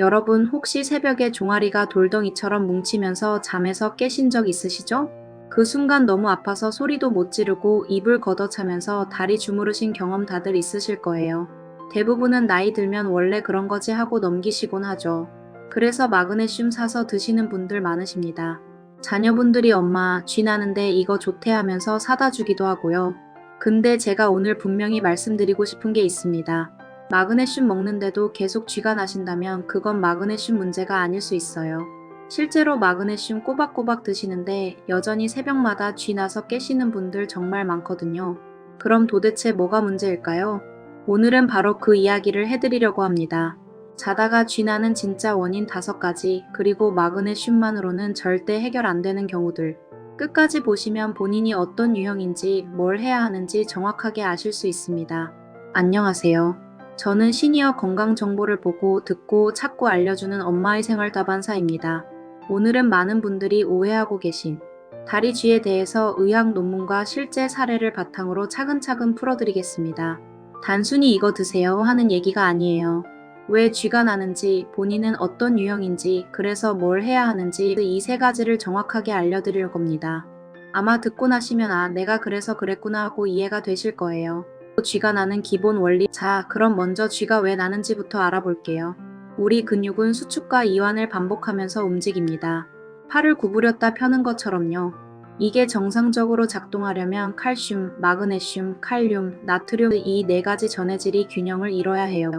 여러분 혹시 새벽에 종아리가 돌덩이처럼 뭉치면서 잠에서 깨신 적 있으시죠? 그 순간 너무 아파서 소리도 못 지르고 입을 걷어차면서 다리 주무르신 경험 다들 있으실 거예요. 대부분은 나이 들면 원래 그런 거지 하고 넘기시곤 하죠. 그래서 마그네슘 사서 드시는 분들 많으십니다. 자녀분들이 엄마 쥐 나는데 이거 좋대 하면서 사다 주기도 하고요. 근데 제가 오늘 분명히 말씀드리고 싶은 게 있습니다. 마그네슘 먹는데도 계속 쥐가 나신다면 그건 마그네슘 문제가 아닐 수 있어요. 실제로 마그네슘 꼬박꼬박 드시는데 여전히 새벽마다 쥐 나서 깨시는 분들 정말 많거든요. 그럼 도대체 뭐가 문제일까요? 오늘은 바로 그 이야기를 해드리려고 합니다. 자다가 쥐 나는 진짜 원인 5가지, 그리고 마그네슘만으로는 절대 해결 안 되는 경우들. 끝까지 보시면 본인이 어떤 유형인지 뭘 해야 하는지 정확하게 아실 수 있습니다. 안녕하세요. 저는 시니어 건강 정보를 보고 듣고 찾고 알려주는 엄마의 생활 다반사입니다. 오늘은 많은 분들이 오해하고 계신 다리 쥐에 대해서 의학 논문과 실제 사례를 바탕으로 차근차근 풀어드리겠습니다. 단순히 이거 드세요 하는 얘기가 아니에요. 왜 쥐가 나는지, 본인은 어떤 유형인지, 그래서 뭘 해야 하는지 이 3가지를 정확하게 알려드릴 겁니다. 아마 듣고 나시면 아, 내가 그래서 그랬구나 하고 이해가 되실 거예요. 쥐가 나는 기본 원리. 자, 그럼 먼저 쥐가 왜 나는지부터 알아볼게요. 우리 근육은 수축과 이완을 반복하면서 움직입니다. 팔을 구부렸다 펴는 것처럼요. 이게 정상적으로 작동하려면 칼슘, 마그네슘, 칼륨, 나트륨 이 4가지 전해질이 균형을 이뤄야 해요.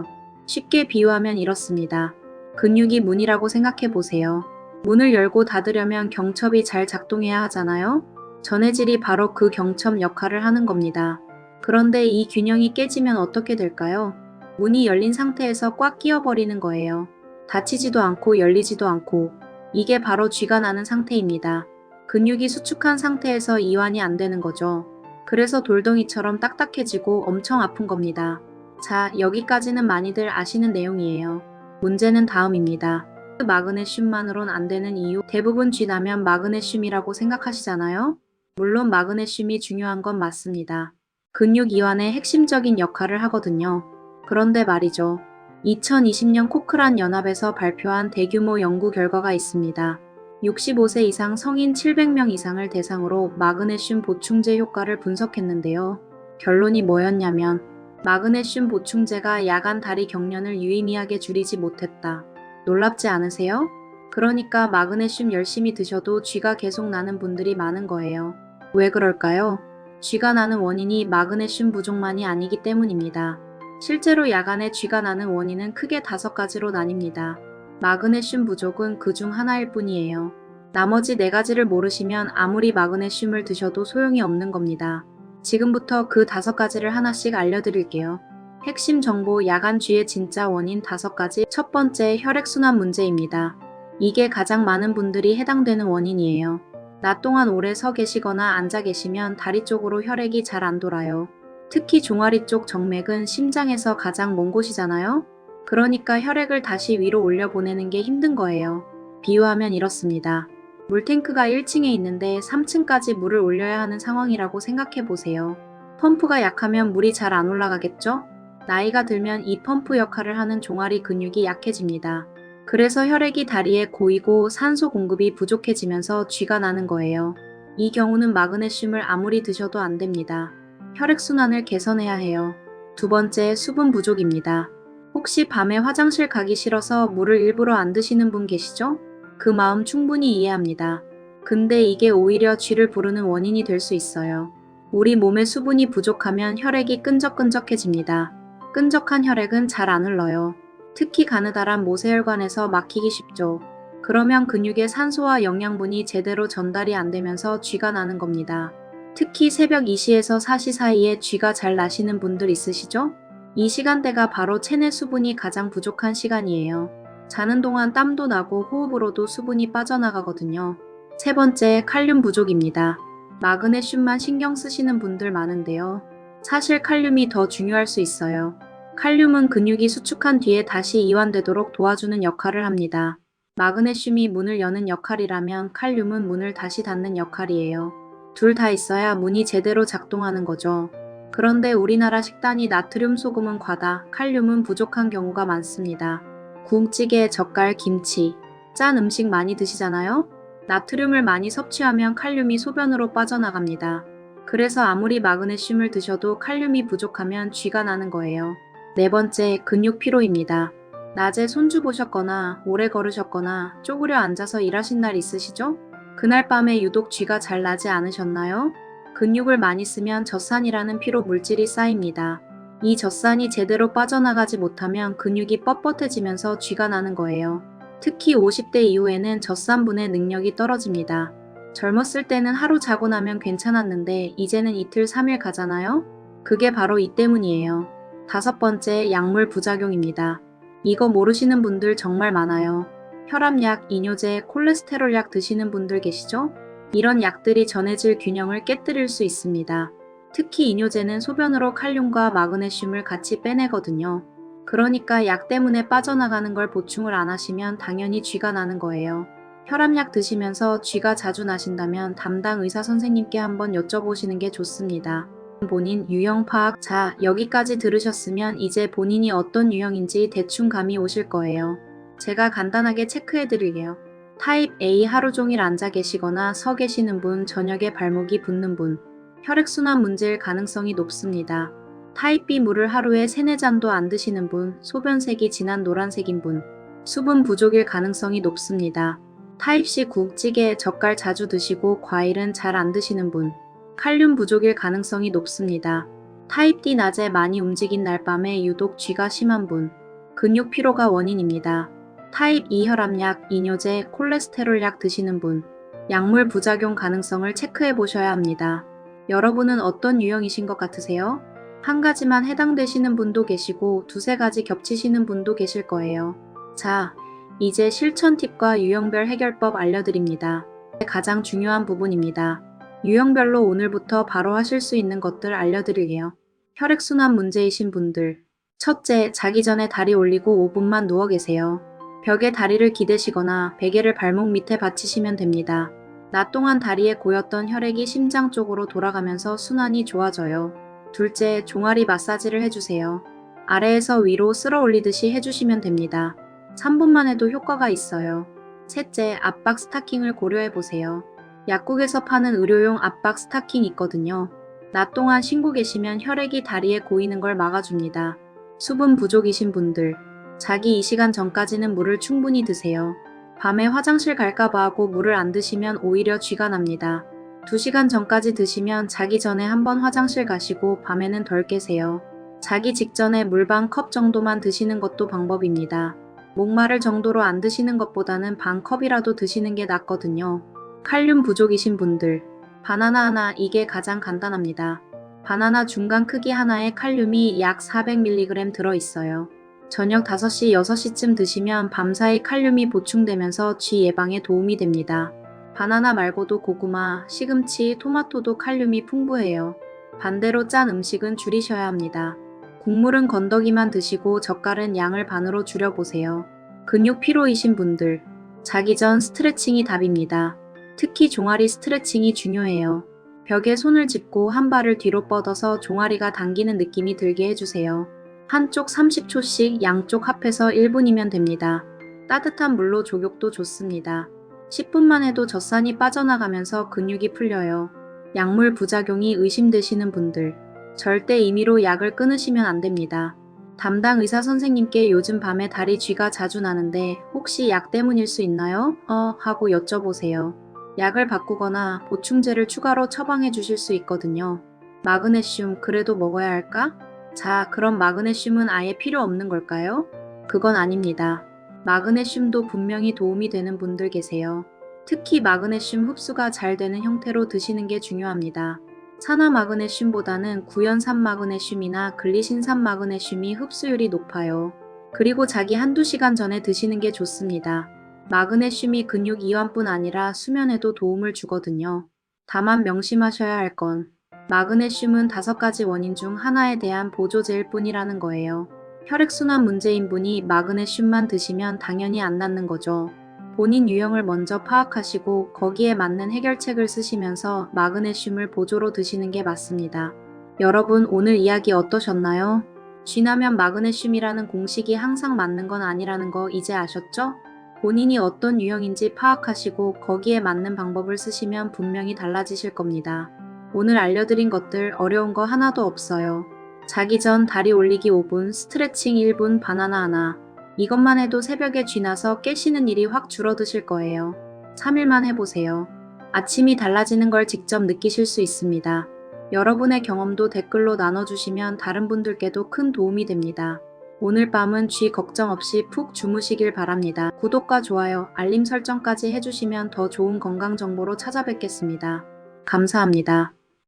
쉽게 비유하면 이렇습니다. 근육이 문이라고 생각해 보세요. 문을 열고 닫으려면 경첩이 잘 작동해야 하잖아요? 전해질이 바로 그 경첩 역할을 하는 겁니다. 그런데 이 균형이 깨지면 어떻게 될까요? 문이 열린 상태에서 꽉 끼어버리는 거예요. 닫히지도 않고 열리지도 않고. 이게 바로 쥐가 나는 상태입니다. 근육이 수축한 상태에서 이완이 안 되는 거죠. 그래서 돌덩이처럼 딱딱해지고 엄청 아픈 겁니다. 자, 여기까지는 많이들 아시는 내용이에요. 문제는 다음입니다. 마그네슘만으론 안 되는 이유. 대부분 쥐 나면 마그네슘이라고 생각하시잖아요? 물론 마그네슘이 중요한 건 맞습니다. 근육 이완의 핵심적인 역할을 하거든요. 그런데 말이죠. 2020년 코크란 연합에서 발표한 대규모 연구 결과가 있습니다. 65세 이상 성인 700명 이상을 대상으로 마그네슘 보충제 효과를 분석했는데요. 결론이 뭐였냐면 마그네슘 보충제가 야간 다리 경련을 유의미하게 줄이지 못했다. 놀랍지 않으세요? 그러니까 마그네슘 열심히 드셔도 쥐가 계속 나는 분들이 많은 거예요. 왜 그럴까요? 쥐가 나는 원인이 마그네슘 부족만이 아니기 때문입니다. 실제로 야간에 쥐가 나는 원인은 크게 5가지로 나뉩니다. 마그네슘 부족은 그 중 하나일 뿐이에요. 나머지 4가지를 모르시면 아무리 마그네슘을 드셔도 소용이 없는 겁니다. 지금부터 그 5가지를 하나씩 알려드릴게요. 핵심 정보. 야간 쥐의 진짜 원인 5가지. 첫 번째, 혈액순환 문제입니다. 이게 가장 많은 분들이 해당되는 원인이에요. 낮 동안 오래 서 계시거나 앉아 계시면 다리 쪽으로 혈액이 잘 안 돌아요. 특히 종아리 쪽 정맥은 심장에서 가장 먼 곳이잖아요? 그러니까 혈액을 다시 위로 올려 보내는 게 힘든 거예요. 비유하면 이렇습니다. 물탱크가 1층에 있는데 3층까지 물을 올려야 하는 상황이라고 생각해 보세요. 펌프가 약하면 물이 잘 안 올라가겠죠? 나이가 들면 이 펌프 역할을 하는 종아리 근육이 약해집니다. 그래서 혈액이 다리에 고이고 산소 공급이 부족해지면서 쥐가 나는 거예요. 이 경우는 마그네슘을 아무리 드셔도 안 됩니다. 혈액순환을 개선해야 해요. 두 번째, 수분 부족입니다. 혹시 밤에 화장실 가기 싫어서 물을 일부러 안 드시는 분 계시죠? 그 마음 충분히 이해합니다. 근데 이게 오히려 쥐를 부르는 원인이 될 수 있어요. 우리 몸에 수분이 부족하면 혈액이 끈적끈적해집니다. 끈적한 혈액은 잘 안 흘러요. 특히 가느다란 모세혈관에서 막히기 쉽죠. 그러면 근육의 산소와 영양분이 제대로 전달이 안 되면서 쥐가 나는 겁니다. 특히 새벽 2시에서 4시 사이에 쥐가 잘 나시는 분들 있으시죠? 이 시간대가 바로 체내 수분이 가장 부족한 시간이에요. 자는 동안 땀도 나고 호흡으로도 수분이 빠져나가거든요. 세 번째, 칼륨 부족입니다. 마그네슘만 신경 쓰시는 분들 많은데요. 사실 칼륨이 더 중요할 수 있어요. 칼륨은 근육이 수축한 뒤에 다시 이완되도록 도와주는 역할을 합니다. 마그네슘이 문을 여는 역할이라면 칼륨은 문을 다시 닫는 역할이에요. 둘 다 있어야 문이 제대로 작동하는 거죠. 그런데 우리나라 식단이 나트륨 소금은 과다, 칼륨은 부족한 경우가 많습니다. 국찌개, 젓갈, 김치. 짠 음식 많이 드시잖아요? 나트륨을 많이 섭취하면 칼륨이 소변으로 빠져나갑니다. 그래서 아무리 마그네슘을 드셔도 칼륨이 부족하면 쥐가 나는 거예요. 네 번째, 근육 피로입니다. 낮에 손주 보셨거나 오래 걸으셨거나 쪼그려 앉아서 일하신 날 있으시죠? 그날 밤에 유독 쥐가 잘 나지 않으셨나요? 근육을 많이 쓰면 젖산이라는 피로 물질이 쌓입니다. 이 젖산이 제대로 빠져나가지 못하면 근육이 뻣뻣해지면서 쥐가 나는 거예요. 특히 50대 이후에는 젖산 분해 능력이 떨어집니다. 젊었을 때는 하루 자고 나면 괜찮았는데 이제는 이틀 3일 가잖아요? 그게 바로 이 때문이에요. 다섯 번째, 약물 부작용입니다. 이거 모르시는 분들 정말 많아요. 혈압약, 이뇨제, 콜레스테롤 약 드시는 분들 계시죠? 이런 약들이 전해질 균형을 깨뜨릴 수 있습니다. 특히 이뇨제는 소변으로 칼륨과 마그네슘을 같이 빼내거든요. 그러니까 약 때문에 빠져나가는 걸 보충을 안 하시면 당연히 쥐가 나는 거예요. 혈압약 드시면서 쥐가 자주 나신다면 담당 의사 선생님께 한번 여쭤보시는 게 좋습니다. 본인 유형 파악. 자, 여기까지 들으셨으면 이제 본인이 어떤 유형인지 대충 감이 오실 거예요. 제가 간단하게 체크해 드릴게요. 타입 A, 하루 종일 앉아 계시거나 서 계시는 분, 저녁에 발목이 붓는 분. 혈액순환 문제일 가능성이 높습니다. 타입 B, 물을 하루에 3-4잔도 안 드시는 분, 소변색이 진한 노란색인 분. 수분 부족일 가능성이 높습니다. 타입 C, 국찌개, 젓갈 자주 드시고 과일은 잘 안 드시는 분. 칼륨 부족일 가능성이 높습니다. 타입 D, 낮에 많이 움직인 날 밤에 유독 쥐가 심한 분. 근육 피로가 원인입니다. 타입 2, 혈압약, 이뇨제, 콜레스테롤 약 드시는 분. 약물 부작용 가능성을 체크해 보셔야 합니다. 여러분은 어떤 유형이신 것 같으세요? 한 가지만 해당되시는 분도 계시고 2-3가지 겹치시는 분도 계실 거예요. 자, 이제 실천 팁과 유형별 해결법 알려드립니다. 가장 중요한 부분입니다. 유형별로 오늘부터 바로 하실 수 있는 것들 알려드릴게요. 혈액순환 문제이신 분들. 첫째, 자기 전에 다리 올리고 5분만 누워 계세요. 벽에 다리를 기대시거나 베개를 발목 밑에 받치시면 됩니다. 낮 동안 다리에 고였던 혈액이 심장 쪽으로 돌아가면서 순환이 좋아져요. 둘째, 종아리 마사지를 해주세요. 아래에서 위로 쓸어 올리듯이 해주시면 됩니다. 3분만 해도 효과가 있어요. 셋째, 압박 스타킹을 고려해보세요. 약국에서 파는 의료용 압박 스타킹 있거든요. 낮 동안 쉬고 계시면 혈액이 다리에 고이는 걸 막아줍니다. 수분 부족이신 분들, 자기 이 시간 전까지는 물을 충분히 드세요. 밤에 화장실 갈까봐 하고 물을 안 드시면 오히려 쥐가 납니다. 2시간 전까지 드시면 자기 전에 한번 화장실 가시고 밤에는 덜 깨세요. 자기 직전에 물 반 컵 정도만 드시는 것도 방법입니다. 목마를 정도로 안 드시는 것보다는 반 컵이라도 드시는 게 낫거든요. 칼륨 부족이신 분들, 바나나 하나, 이게 가장 간단합니다. 바나나 중간 크기 하나에 칼륨이 약 400mg 들어있어요. 저녁 5시, 6시쯤 드시면 밤사이 칼륨이 보충되면서 쥐 예방에 도움이 됩니다. 바나나 말고도 고구마, 시금치, 토마토도 칼륨이 풍부해요. 반대로 짠 음식은 줄이셔야 합니다. 국물은 건더기만 드시고 젓갈은 양을 반으로 줄여보세요. 근육 피로이신 분들, 자기 전 스트레칭이 답입니다. 특히 종아리 스트레칭이 중요해요. 벽에 손을 짚고 한 발을 뒤로 뻗어서 종아리가 당기는 느낌이 들게 해주세요. 한쪽 30초씩 양쪽 합해서 1분이면 됩니다. 따뜻한 물로 족욕도 좋습니다. 10분만 해도 젖산이 빠져나가면서 근육이 풀려요. 약물 부작용이 의심되시는 분들, 절대 임의로 약을 끊으시면 안 됩니다. 담당 의사 선생님께 요즘 밤에 다리 쥐가 자주 나는데 혹시 약 때문일 수 있나요? 하고 여쭤보세요. 약을 바꾸거나 보충제를 추가로 처방해 주실 수 있거든요. 마그네슘 그래도 먹어야 할까? 자, 그럼 마그네슘은 아예 필요 없는 걸까요? 그건 아닙니다. 마그네슘도 분명히 도움이 되는 분들 계세요. 특히 마그네슘 흡수가 잘 되는 형태로 드시는 게 중요합니다. 산화 마그네슘보다는 구연산 마그네슘이나 글리신산 마그네슘이 흡수율이 높아요. 그리고 자기 1-2시간 전에 드시는 게 좋습니다. 마그네슘이 근육 이완뿐 아니라 수면에도 도움을 주거든요. 다만 명심하셔야 할 건 마그네슘은 5가지 원인 중 하나에 대한 보조제일 뿐이라는 거예요. 혈액순환 문제인 분이 마그네슘만 드시면 당연히 안 낫는 거죠. 본인 유형을 먼저 파악하시고 거기에 맞는 해결책을 쓰시면서 마그네슘을 보조로 드시는 게 맞습니다. 여러분, 오늘 이야기 어떠셨나요? 쥐나면 마그네슘이라는 공식이 항상 맞는 건 아니라는 거 이제 아셨죠? 본인이 어떤 유형인지 파악하시고 거기에 맞는 방법을 쓰시면 분명히 달라지실 겁니다. 오늘 알려드린 것들 어려운 거 하나도 없어요. 자기 전 다리 올리기 5분, 스트레칭 1분, 바나나 하나. 이것만 해도 새벽에 쥐나서 깨시는 일이 확 줄어드실 거예요. 3일만 해보세요. 아침이 달라지는 걸 직접 느끼실 수 있습니다. 여러분의 경험도 댓글로 나눠주시면 다른 분들께도 큰 도움이 됩니다. 오늘 밤은 쥐 걱정 없이 푹 주무시길 바랍니다. 구독과 좋아요, 알림 설정까지 해주시면 더 좋은 건강 정보로 찾아뵙겠습니다. 감사합니다.